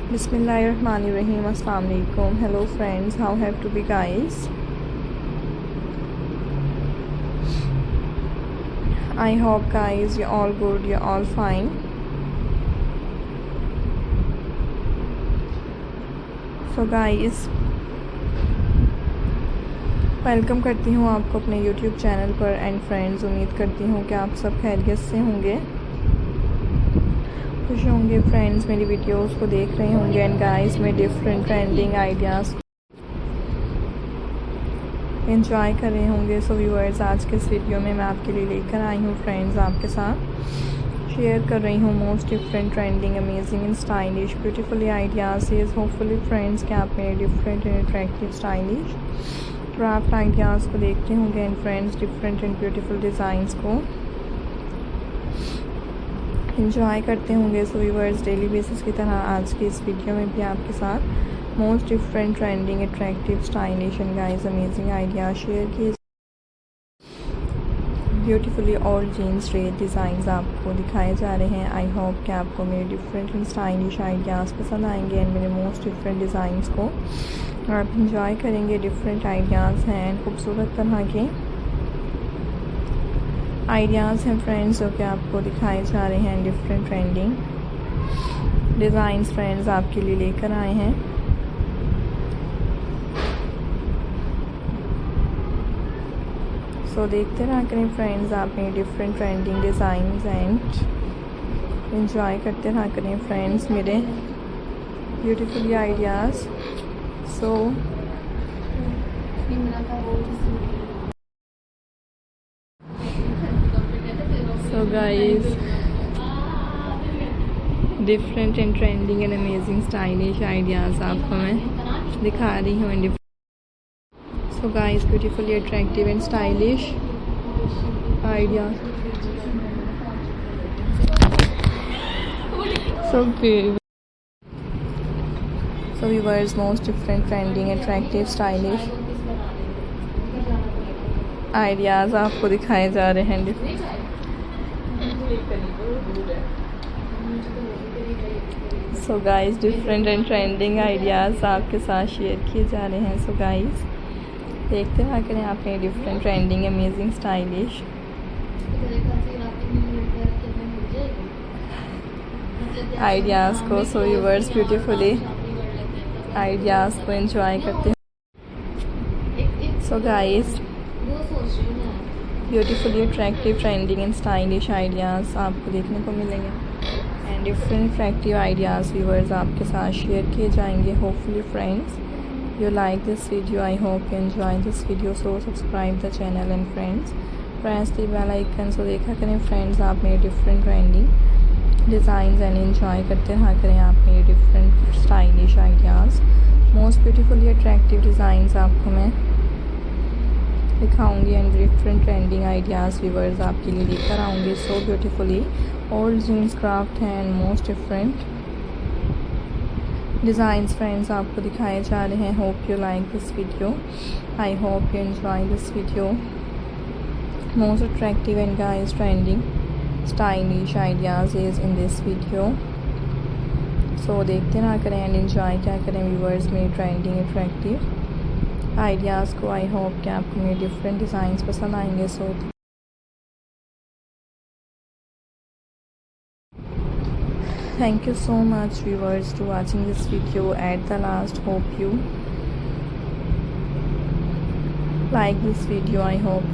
Bismillahirrahmanirrahim. Assalamu alaikum. Hello friends, how have to be guys? I hope guys you're all good, you're all fine. So guys, welcome करती हूँ आपको अपने YouTube channel पर and friends, उम्मीद करती हूँ कि आप सब खैरियत से होंगे, खुश होंगे फ्रेंड्स, मेरी वीडियोस को देख रहे होंगे एंड गाइस में डिफरेंट ट्रेंडिंग आइडियाज़ एंजॉय कर रहे होंगे। सो व्यूअर्स, आज के इस वीडियो में मैं आपके लिए लेकर आई हूँ फ्रेंड्स, आपके साथ शेयर कर रही हूँ most different trending amazing and stylish beautifully ideas is hopefully friends कि आप मेरे different and attractive stylish craft ideas को देखते होंगे and friends different and beautiful designs को इंजॉय करते होंगे। सो व्यूअर्स, डेली बेसिस की तरह आज की इस वीडियो में भी आपके साथ most different trending attractive stylish and guys amazing idea share किए, beautifully all jeans red designs आपको दिखाए जा रहे हैं। आई होप कि आपको मेरे डिफरेंट एंड स्टाइलिश आइडियाज़ पसंद आएंगे एंड मेरे मोस्ट डिफरेंट डिज़ाइंस को आप इंजॉय करेंगे। डिफरेंट आइडियाज़ हैं एंड खूबसूरत तरह के आइडियाज़ हैं फ्रेंड्स जो कि आपको दिखाए जा रहे हैं। डिफरेंट ट्रेंडिंग डिज़ाइंस फ्रेंड्स आपके लिए लेकर आए हैं। सो देखते रहा करें फ्रेंड्स, आप में different trending designs and enjoy करते रहा करें फ्रेंड्स मेरे beautifully ideas. So guys, different and trending and amazing stylish ideas आपको मैं दिखा रही हूँ and so guys beautifully attractive and stylish ideas. So viewers, most different trending attractive stylish ideas आपको दिखाए जा रहे हैं। So guys different and trending ideas आपके साथ शेयर किए जा रहे हैं। सो गाइस देखते रहा करें आपने different trending amazing stylish ideas को। सो व्यूअर्स ब्यूटीफुली आइडियाज़ को एंजॉय करते हैं। So guys beautifully attractive trending and stylish ideas आपको देखने को मिलेंगे and different attractive ideas viewers आपके साथ शेयर किए जाएंगे। Hopefully friends you like this video, I hope you enjoy this video, so subscribe the channel and friends press the bell icon। so देखा करें फ्रेंड्स आप मेरे different trending designs and enjoy करते रहा करें आप मेरे different stylish ideas. Most beautifully attractive designs आपको मैं दिखाऊंगी and different trending ideas viewers आपके लिए लेकर आऊँगी। So beautifully old jeans craft हैं and most different designs friends आपको दिखाए जा रहे हैं। Hope you like this video, I hope you enjoy this video. Most attractive and guys trending stylish ideas is in this video. सो देखते ना करें and enjoy क्या करें व्यूअर्स मेरी ट्रेंडिंग अट्रैक्टिव आइडियाज़ को। आई होप कि आपको मेरे डिफरेंट डिज़ाइंस पसंद आएंगे। सो thank you so much viewers to watching this video at the last. Hope you like this video. I hope